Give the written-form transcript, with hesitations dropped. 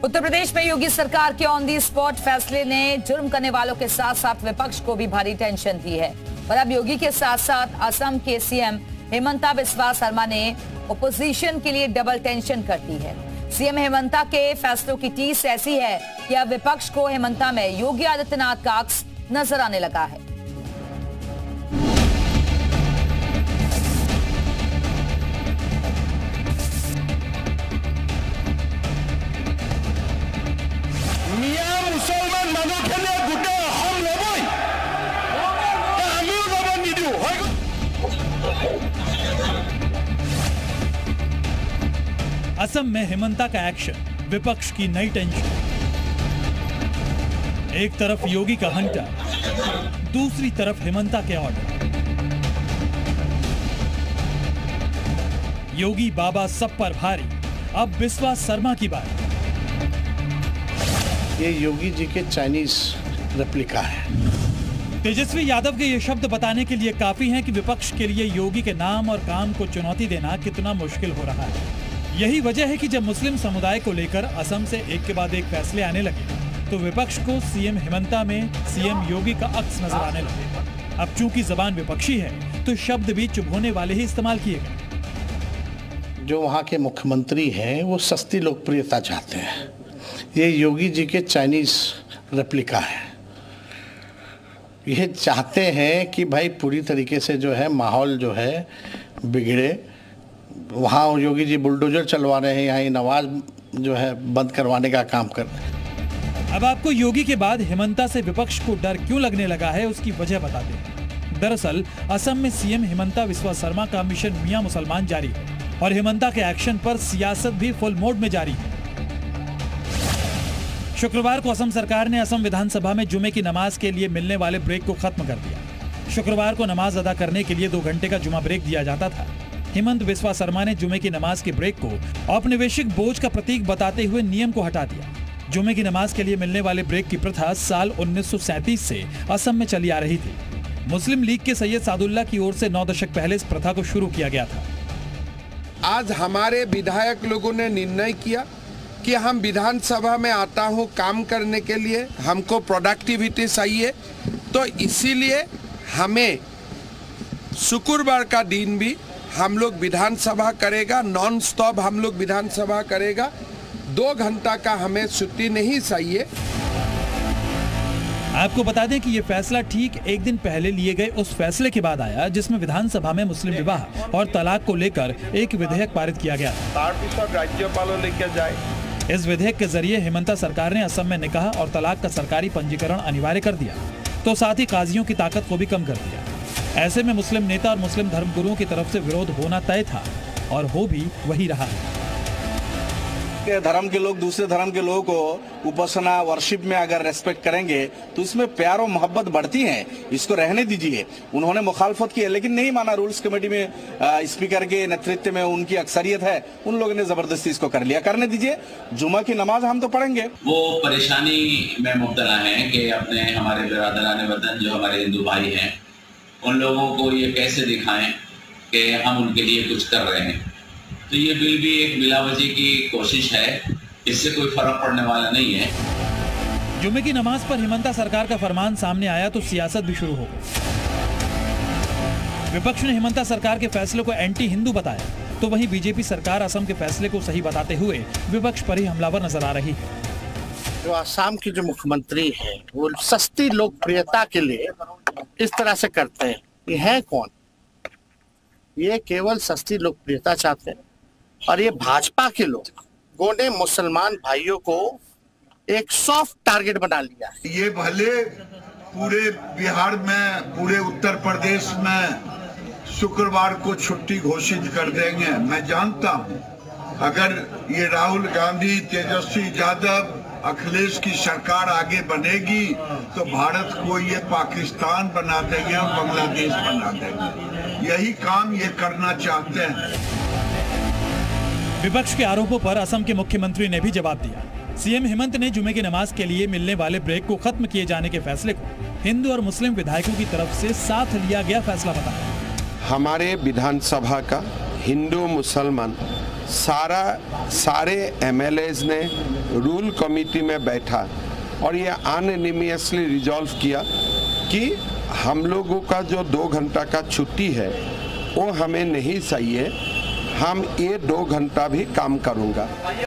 उत्तर प्रदेश में योगी सरकार के ऑन दी स्पॉट फैसले ने जुर्म करने वालों के साथ साथ विपक्ष को भी भारी टेंशन दी है। पर अब योगी के साथ साथ असम के सीएम हेमंता बिस्वा शर्मा ने ओपोजिशन के लिए डबल टेंशन कर दी है। सीएम हेमंता के फैसलों की टीस ऐसी है कि अब विपक्ष को हेमंता में योगी आदित्यनाथ का अक्स नजर आने लगा है। असम में हेमंता का एक्शन, विपक्ष की नई टेंशन। एक तरफ योगी का हंटर, दूसरी तरफ हेमंता के ऑर्डर। योगी बाबा सब पर भारी, अब बिस्वा शर्मा की बात। ये योगी जी के चाइनीज रेप्लिका है। तेजस्वी यादव के ये शब्द बताने के लिए काफी हैं कि विपक्ष के लिए योगी के नाम और काम को चुनौती देना कितना मुश्किल हो रहा है। यही वजह है कि जब मुस्लिम समुदाय को लेकर असम से एक के बाद एक फैसले आने लगे तो विपक्ष को सीएम हेमंता में सीएम योगी का अक्स नजर आने लगे। अब चूंकि जबान विपक्षी है तो शब्द भी चुभोने वाले ही इस्तेमाल किए गए। जो वहाँ के मुख्यमंत्री हैं वो सस्ती लोकप्रियता चाहते हैं। ये योगी जी के चाइनीज रेप्लिका है। ये चाहते हैं कि भाई पूरी तरीके से जो है माहौल जो है बिगड़े। वहाँ योगी जी बुलडोजर चलवा रहे हैं, यहाँ नवाज जो है बंद करवाने का काम कर रहे हैं। अब आपको योगी के बाद हेमंता से विपक्ष को डर क्यों लगने लगा है उसकी वजह बताते हैं। दरअसल असम में सीएम हेमंता बिस्वा शर्मा का मिशन मियां मुसलमान जारी है और हेमंता के एक्शन पर सियासत भी फुल मोड में जारी है। शुक्रवार को असम सरकार ने असम विधानसभा में जुमे की नमाज के लिए मिलने वाले ब्रेक को खत्म कर दिया। शुक्रवार को नमाज अदा करने के लिए 2 घंटे का जुमा ब्रेक दिया जाता था। हेमंत बिस्वा शर्मा ने जुमे की नमाज के ब्रेक को औपनिवेशिक बोझ का प्रतीक बताते हुए नियम को हटा दिया। जुमे की नमाज के लिए मिलने वाले ब्रेक की प्रथा साल 1937 से असम में चली आ रही थी। मुस्लिम लीग के सैयद सादुल्ला की ओर से 9 दशक पहले इस प्रथा को शुरू किया गया था। आज हमारे विधायक लोगों ने निर्णय किया कि हम विधानसभा में आता हूं काम करने के लिए, हमको प्रोडक्टिविटी चाहिए, तो इसीलिए हमें शुक्रवार का दिन भी हम लोग विधानसभा करेगा, नॉन स्टॉप हम लोग विधानसभा करेगा। 2 घंटा का हमें छुट्टी नहीं चाहिए। आपको बता दें कि ये फैसला ठीक एक दिन पहले लिए गए उस फैसले के बाद आया जिसमें विधानसभा में मुस्लिम विवाह और तलाक को लेकर एक विधेयक पारित किया गया। इस विधेयक के जरिए हेमंता सरकार ने असम में निकाह और तलाक का सरकारी पंजीकरण अनिवार्य कर दिया, तो साथ ही काजियों की ताकत को भी कम कर दिया। ऐसे में मुस्लिम नेता और मुस्लिम धर्मगुरुओं की तरफ से विरोध होना तय था और हो भी वही रहा है। धर्म के लोग दूसरे धर्म के लोगों को उपासना वर्शिप में अगर रेस्पेक्ट करेंगे तो इसमें प्यार और मोहब्बत बढ़ती है। इसको रहने दीजिए। उन्होंने मुखालफत की है लेकिन नहीं माना। रूल्स कमेटी में स्पीकर के नेतृत्व में उनकी अक्सरियत है, उन लोगों ने जबरदस्ती इसको कर लिया। करने दीजिए, जुमा की नमाज हम तो पढ़ेंगे। वो परेशानी में मुब्तला है कि अपने हमारे बिरादरान वतन जो हमारे हिंदू भाई हैं उन लोगों को ये कैसे दिखाएं कि हम उनके लिए कुछ कर रहे हैं। तो ये बिल भी एक बिलावजी की कोशिश है, इससे कोई फर्क पड़ने वाला नहीं है। जुमे की नमाज पर हेमंता सरकार का फरमान सामने आया तो सियासत भी शुरू हो गई। विपक्ष ने हेमंता सरकार के फैसले को एंटी हिंदू बताया, तो वहीं बीजेपी सरकार असम के फैसले को सही बताते हुए विपक्ष पर ही हमलावर नजर आ रही है। जो असम की जो मुख्यमंत्री है वो सस्ती लोकप्रियता के लिए इस तरह से करते हैं। ये है कौन? ये केवल सस्ती लोकप्रियता चाहते हैं और ये भाजपा के लोगों ने मुसलमान भाइयों को एक सॉफ्ट टारगेट बना लिया है। ये भले पूरे बिहार में, पूरे उत्तर प्रदेश में शुक्रवार को छुट्टी घोषित कर देंगे। मैं जानता हूँ अगर ये राहुल गांधी, तेजस्वी यादव, अखिलेश की सरकार आगे बनेगी तो भारत को ये पाकिस्तान बना देंगे और बांग्लादेश बना देंगे। यही काम ये करना चाहते हैं। विपक्ष के आरोपों पर असम के मुख्यमंत्री ने भी जवाब दिया। सीएम हेमंत ने जुमे की नमाज के लिए मिलने वाले ब्रेक को खत्म किए जाने के फैसले को हिंदू और मुस्लिम विधायकों की तरफ से साथ लिया गया फैसला बताया। हमारे विधानसभा का हिंदू मुसलमान सारे एमएलएज ने रूल कमेटी में बैठा और ये अनएनिमियसली रिजॉल्व किया कि हम लोगों का जो 2 घंटा का छुट्टी है वो हमें नहीं चाहिए, हम ये 2 घंटा भी काम करूँगा।